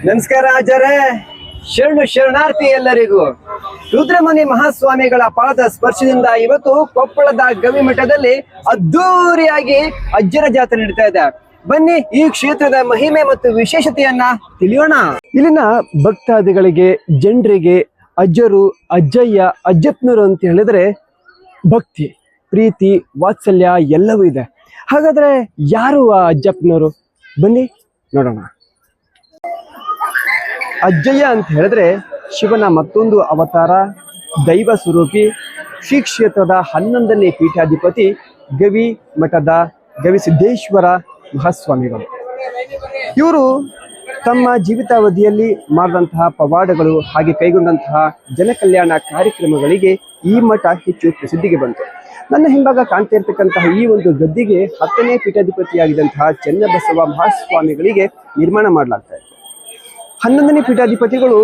ನಮಸ್ಕಾರ ಆಚಾರ್ಯ. ಶರಣಾರ್ಥಿ ಎಲ್ಲರಿಗೂ. ರುದ್ರಮುನಿ ಮಹಾಸ್ವಾಮಿಗಳ ಪಾದ ಸ್ಪರ್ಶದಿಂದ ಇವತ್ತು ಕೊಪ್ಪಳದ ಗವಿಮಠದಲ್ಲಿ ಅದ್ದೂರಿಯಾಗಿ ಅಜ್ಜರ ಜಾತ್ರೆ ನಡೀತಾ ಇದೆ. ಬನ್ನಿ ಈ ಕ್ಷೇತ್ರದ ಮಹಿಮೆ ಮತ್ತು ವಿಶೇಷತೆಯನ್ನ ತಿಳಿಯೋಣ. ಇಲ್ಲಿನ ಭಕ್ತಾದಿಗಳಿಗೆ, ಜನರಿಗೆ ಅಜ್ಜರು, ಅಜ್ಜಯ್ಯ, ಅಜ್ಜಪ್ಪನವರು ಅಂತ ಹೇಳಿದ್ರೆ ಭಕ್ತಿ, ಪ್ರೀತಿ, ವಾತ್ಸಲ್ಯ ಎಲ್ಲವೂ ಇದೆ. ಹಾಗಾದ್ರೆ ಯಾರು ಆ ಅಜ್ಜಪ್ಪನವರು? ಬನ್ನಿ ನೋಡೋಣ. ಅಜ್ಜಯ್ಯ ಅಂತ ಹೇಳಿದ್ರೆ ಶಿವನ ಮತ್ತೊಂದು ಅವತಾರ, ದೈವ ಸ್ವರೂಪಿ, ಶ್ರೀ ಕ್ಷೇತ್ರದ 11ನೇ ಪೀಠಾಧಿಪತಿ, ಗವಿ ಮಠದ ಗವಿಸಿದ್ದೇಶ್ವರ ಮಹಾಸ್ವಾಮಿಗಳು. ಇವರು ತಮ್ಮ ಜೀವಿತಾವಧಿಯಲ್ಲಿ ಮಾಡಿದಂತಹ ಪವಾಡಗಳು ಹಾಗೆ ಕೈಗೊಂಡಂತಹ ಜನಕಲ್ಯಾಣ ಕಾರ್ಯಕ್ರಮಗಳಿಗೆ ಈ ಮಠ ಹೆಚ್ಚು ಪ್ರಸಿದ್ಧಿಗೆ ಬಂತು. ನನ್ನ ಹಿಂಭಾಗ ಕಾಣ್ತಾ ಇರ್ತಕ್ಕಂತಹ ಈ ಒಂದು ಗದ್ದಿಗೆ 10ನೇ ಪೀಠಾಧಿಪತಿಯಾಗಿದ್ದಂತಹ ಚೆನ್ನಬಸವ ಮಹಾಸ್ವಾಮಿಗಳಿಗೆ ನಿರ್ಮಾಣ ಮಾಡಲಾಗ್ತಾ ಇತ್ತು. 11ನೇ ಪೀಠಾಧಿಪತಿಗಳು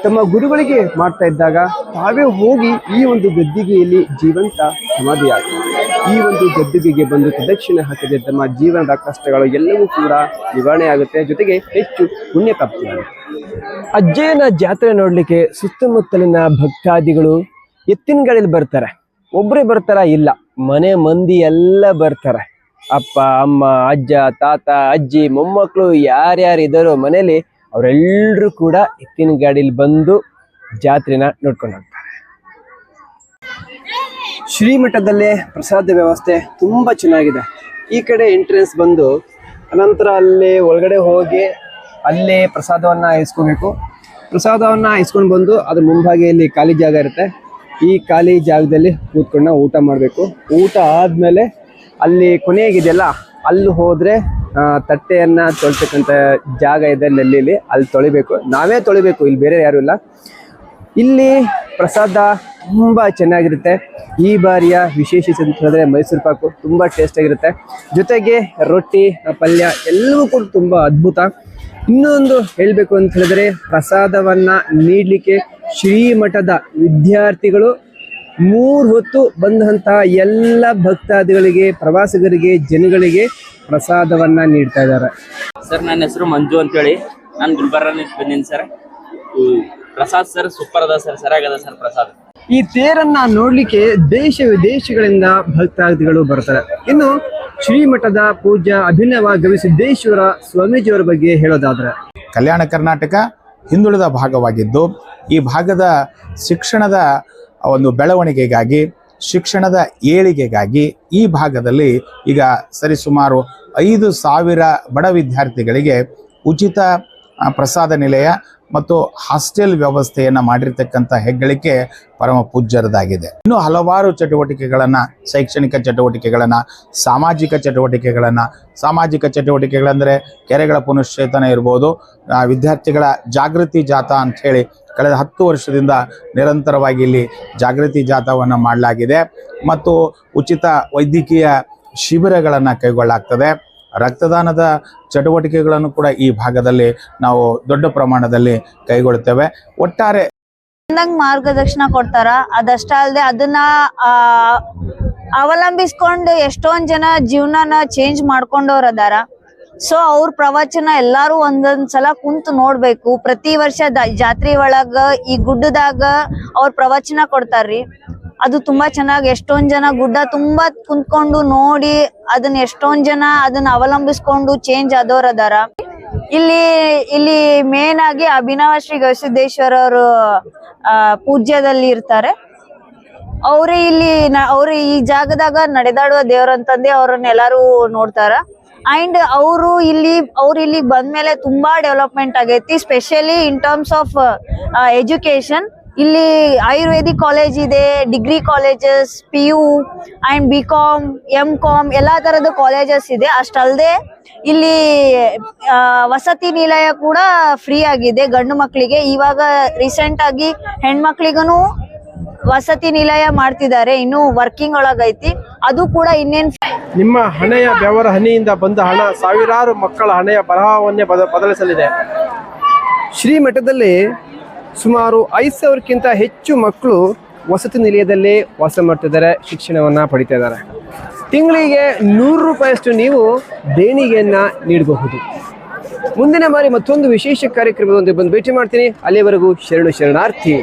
ತಮ್ಮ ಗುರುಗಳಿಗೆ ಮಾಡ್ತಾ ಇದ್ದಾಗ ತಾವೇ ಹೋಗಿ ಈ ಒಂದು ಗದ್ದಿಗೆಯಲ್ಲಿ ಜೀವಂತ ಸಮಾಧಿಯಾಗಿದೆ. ಈ ಒಂದು ಗದ್ದಿಗೆಗೆ ಬಂದು ಪ್ರದಕ್ಷಿಣೆ ಹಾಕಿದ್ರೆ ತಮ್ಮ ಜೀವನದ ಕಷ್ಟಗಳು ಎಲ್ಲವೂ ಕೂಡ ನಿವಾರಣೆ ಆಗುತ್ತೆ, ಜೊತೆಗೆ ಹೆಚ್ಚು ಪುಣ್ಯ ಪ್ರಾಪ್ತಿಯಾಗುತ್ತೆ. ಅಜ್ಜಯ್ಯನ ಜಾತ್ರೆ ನೋಡ್ಲಿಕ್ಕೆ ಸುತ್ತಮುತ್ತಲಿನ ಭಕ್ತಾದಿಗಳು ಎತ್ತಿನ ಗಾಡಿಯಲ್ಲಿ ಬರ್ತಾರೆ. ಒಬ್ಬರೇ ಬರ್ತಾರ? ಇಲ್ಲ, ಮನೆ ಮಂದಿ ಎಲ್ಲ ಬರ್ತಾರೆ. ಅಪ್ಪ, ಅಮ್ಮ, ಅಜ್ಜ, ತಾತ, ಅಜ್ಜಿ, ಮೊಮ್ಮಕ್ಕಳು ಯಾರ್ಯಾರು ಇದ್ದಾರೋ ಮನೇಲಿ ಅವರೆಲ್ಲರೂ ಕೂಡ ಎತ್ತಿನ ಗಾಡಿಯಲ್ಲಿ ಬಂದು ಜಾತ್ರೆನ ನೋಡ್ಕೊಂಡು ಹೋಗ್ತಾರೆ. ಶ್ರೀಮಠದಲ್ಲೇ ಪ್ರಸಾದ ವ್ಯವಸ್ಥೆ ತುಂಬಾ ಚೆನ್ನಾಗಿದೆ. ಈ ಕಡೆ ಎಂಟ್ರೆನ್ಸ್ ಬಂದು ಅನಂತರ ಅಲ್ಲೇ ಒಳಗಡೆ ಹೋಗಿ ಅಲ್ಲೇ ಪ್ರಸಾದವನ್ನ ಇಸ್ಕೋಬೇಕು. ಪ್ರಸಾದವನ್ನ ಇಸ್ಕೊಂಡು ಬಂದು ಅದ್ರ ಮುಂಭಾಗಿಯಲ್ಲಿ ಖಾಲಿ ಜಾಗ ಇರುತ್ತೆ. ಈ ಖಾಲಿ ಜಾಗದಲ್ಲಿ ಕೂತ್ಕೊಂಡು ನಾವು ಊಟ ಮಾಡಬೇಕು. ಊಟ ಆದ್ಮೇಲೆ ಅಲ್ಲಿ ಕೊನೆಗಿದೆಯಲ್ಲ, ಅಲ್ಲಿ ಹೋದ್ರೆ ತಟ್ಟೆಯನ್ನ ತೊಳ್ತಕ್ಕಂಥ ಜಾಗ ಇದೆ ನೆಲ್ಲಿಲಿ, ಅಲ್ಲಿ ತೊಳಿಬೇಕು. ನಾವೇ ತೊಳಿಬೇಕು, ಇಲ್ಲಿ ಬೇರೆ ಯಾರು ಇಲ್ಲ. ಇಲ್ಲಿ ಪ್ರಸಾದ ತುಂಬಾ ಚೆನ್ನಾಗಿರುತ್ತೆ. ಈ ಬಾರಿಯ ವಿಶೇಷತೆ ಅಂತ ಹೇಳಿದ್ರೆ ಮೈಸೂರು ಪಾಕು ತುಂಬಾ ಟೇಸ್ಟ್ ಆಗಿರುತ್ತೆ. ಜೊತೆಗೆ ರೊಟ್ಟಿ, ಪಲ್ಯ ಎಲ್ಲವೂ ಕೂಡ ತುಂಬಾ ಅದ್ಭುತ. ಇನ್ನೊಂದು ಹೇಳ್ಬೇಕು ಅಂತ ಹೇಳಿದ್ರೆ, ಪ್ರಸಾದವನ್ನ ನೀಡ್ಲಿಕ್ಕೆ ಶ್ರೀಮಠದ ವಿದ್ಯಾರ್ಥಿಗಳು 3 ಹೊತ್ತು ಬಂದಂತಹ ಎಲ್ಲ ಭಕ್ತಾದಿಗಳಿಗೆ, ಪ್ರವಾಸಿಗರಿಗೆ, ಜನಗಳಿಗೆ ಪ್ರಸಾದವನ್ನ ನೀಡ್ತಾ ಇದ್ದಾರೆ. ಸರ್, ನನ್ನ ಹೆಸರು ಮಂಜು ಅಂತೇಳಿ, ನಾನು ಗುಲ್ಬರ್ಗ ಬಂದೀನಿ ಸರ್. ಪ್ರಸಾದ್ ಸರ್ ಸೂಪರ್ ಅದ ಸರ್, ಸರಿಯಾಗದ ಸರ್ ಪ್ರಸಾದ್. ಈ ತೇರನ್ನ ನೋಡ್ಲಿಕ್ಕೆ ದೇಶ ವಿದೇಶಗಳಿಂದ ಭಕ್ತಾದಿಗಳು ಬರ್ತಾರೆ. ಇನ್ನು ಶ್ರೀಮಠದ ಪೂಜ್ಯ ಅಭಿನವ ಗವಿಸಿದ್ದೇಶ್ವರ ಸ್ವಾಮೀಜಿಯವರ ಬಗ್ಗೆ ಹೇಳೋದಾದ್ರೆ, ಕಲ್ಯಾಣ ಕರ್ನಾಟಕ ಹಿಂದುಳಿದ ಭಾಗವಾಗಿದ್ದು ಈ ಭಾಗದ ಶಿಕ್ಷಣದ ಒಂದು ಬೆಳವಣಿಗೆಗಾಗಿ, ಶಿಕ್ಷಣದ ಏಳಿಗೆಗಾಗಿ ಈ ಭಾಗದಲ್ಲಿ ಈಗ ಸರಿಸುಮಾರು 5,000 ಬಡ ವಿದ್ಯಾರ್ಥಿಗಳಿಗೆ ಉಚಿತ ಪ್ರಸಾದ ನಿಲಯ ಮತ್ತು ಹಾಸ್ಟೆಲ್ ವ್ಯವಸ್ಥೆಯನ್ನು ಮಾಡಿರ್ತಕ್ಕಂಥ ಹೆಗ್ಗಳಿಕೆ ಪರಮ ಪೂಜ್ಯರದಾಗಿದೆ. ಇನ್ನು ಹಲವಾರು ಚಟುವಟಿಕೆಗಳನ್ನು, ಶೈಕ್ಷಣಿಕ ಚಟುವಟಿಕೆಗಳನ್ನು, ಸಾಮಾಜಿಕ ಚಟುವಟಿಕೆಗಳಂದರೆ ಕೆರೆಗಳ ಪುನಶ್ಚೇತನ ಇರ್ಬೋದು, ವಿದ್ಯಾರ್ಥಿಗಳ ಜಾಗೃತಿ ಜಾಥಾ ಅಂತ ಹೇಳಿ ಕಳೆದ 10 ವರ್ಷದಿಂದ ನಿರಂತರವಾಗಿ ಇಲ್ಲಿ ಜಾಗೃತಿ ಜಾಥಾವನ್ನು ಮಾಡಲಾಗಿದೆ. ಮತ್ತು ಉಚಿತ ವೈದ್ಯಕೀಯ ಶಿಬಿರಗಳನ್ನು ಕೈಗೊಳ್ಳಲಾಗ್ತದೆ. ರಕ್ತದಾನದ ಚಟುವಟಿಕೆಗಳನ್ನು ಕೂಡ ಈ ಭಾಗದಲ್ಲಿ ನಾವು ದೊಡ್ಡ ಪ್ರಮಾಣದಲ್ಲಿ ಕೈಗೊಳ್ಳುತ್ತೇವೆ. ಒಟ್ಟಾರೆ ಮಾರ್ಗದರ್ಶನ ಕೊಡ್ತಾರ. ಅದಷ್ಟೇ ಅಲ್ಲದೆ ಅದನ್ನ ಅವಲಂಬಿಸ್ಕೊಂಡು ಎಷ್ಟೊಂದ್ ಜನ ಜೀವನನ ಚೇಂಜ್ ಮಾಡ್ಕೊಂಡವ್ರ ಅದಾರ. ಸೊ ಅವ್ರ ಪ್ರವಚನ ಎಲ್ಲಾರು ಒಂದೊಂದ್ಸಲ ಕುಂತು ನೋಡ್ಬೇಕು. ಪ್ರತಿ ವರ್ಷ ಜಾತ್ರೆ ಒಳಗ ಈ ಗುಡ್ಡದಾಗ ಅವ್ರ ಪ್ರವಚನ ಕೊಡ್ತಾರ್ರಿ. ಅದು ತುಂಬಾ ಚೆನ್ನಾಗಿ, ಎಷ್ಟೊಂದ್ ಜನ ಗುಡ್ಡ ತುಂಬಾ ಕುಂತ್ಕೊಂಡು ನೋಡಿ ಅದನ್ನ ಎಷ್ಟೊಂದ್ ಜನ ಅದನ್ನ ಅವಲಂಬಿಸ್ಕೊಂಡು ಚೇಂಜ್ ಆದವ್ರ ಅದಾರ. ಇಲ್ಲಿ ಮೇನ್ ಆಗಿ ಅಭಿನವ ಶ್ರೀ ಗವಿಸಿದ್ದೇಶ್ವರ ಅವರು ಪೂಜ್ಯದಲ್ಲಿ ಇರ್ತಾರೆ. ಅವ್ರು ಈ ಜಾಗದಾಗ ನಡೆದಾಡುವ ದೇವ್ರಂತಂದೆ ಅವ್ರನ್ನ ಎಲ್ಲಾರು ನೋಡ್ತಾರ. ಅಂಡ್ ಅವ್ರು ಇಲ್ಲಿ ಬಂದ್ಮೇಲೆ ತುಂಬಾ ಡೆವಲಪ್ಮೆಂಟ್ ಆಗೈತಿ, specially in terms of education. ಇಲ್ಲಿ ಆಯುರ್ವೇದಿಕ್ ಕಾಲೇಜ್ ಇದೆ, degree colleges, PU and BCom, MCom ಎಲ್ಲಾ ತರದ ಕಾಲೇಜಸ್ ಇದೆ. ಅಷ್ಟಲ್ದೆ ಇಲ್ಲಿ ವಸತಿ ನಿಲಯ ಕೂಡ ಫ್ರೀ ಆಗಿದೆ ಗಂಡು ಮಕ್ಕಳಿಗೆ. ಇವಾಗ ರೀಸೆಂಟ್ ಆಗಿ ಹೆಣ್ಮಕ್ಳಿಗೂ ವಸತಿ ನಿಲಯ ಮಾಡ್ತಿದ್ದಾರೆ, ಇನ್ನು ವರ್ಕಿಂಗ್ ಒಳಗೈತಿ. ಅದು ಕೂಡ ಇನ್ನೇನ್ ನಿಮ್ಮ ಹಣೆಯ ಬೆವರ ಹನಿಯಿಂದ ಬಂದ ಹಣ ಸಾವಿರಾರು ಮಕ್ಕಳ ಹಣೆಯ ಬರಹವನ್ನೇ ಬದಲಿಸಲಿದೆ. ಶ್ರೀಮಠದಲ್ಲಿ ಸುಮಾರು 5,000ಕ್ಕಿಂತ ಹೆಚ್ಚು ಮಕ್ಕಳು ವಸತಿ ನಿಲಯದಲ್ಲೇ ವಾಸ ಮಾಡ್ತಿದ್ದಾರೆ, ಶಿಕ್ಷಣವನ್ನ ಪಡಿತಾ ಇದ್ದಾರೆ. ತಿಂಗಳಿಗೆ 100 ರೂಪಾಯಿಯಷ್ಟು ನೀವು ದೇಣಿಗೆಯನ್ನ ನೀಡಬಹುದು. ಮುಂದಿನ ಬಾರಿ ಮತ್ತೊಂದು ವಿಶೇಷ ಕಾರ್ಯಕ್ರಮದೊಂದಿಗೆ ಬಂದು ಭೇಟಿ ಮಾಡ್ತೀನಿ. ಅಲ್ಲಿವರೆಗೂ ಶರಣಾರ್ಥಿ.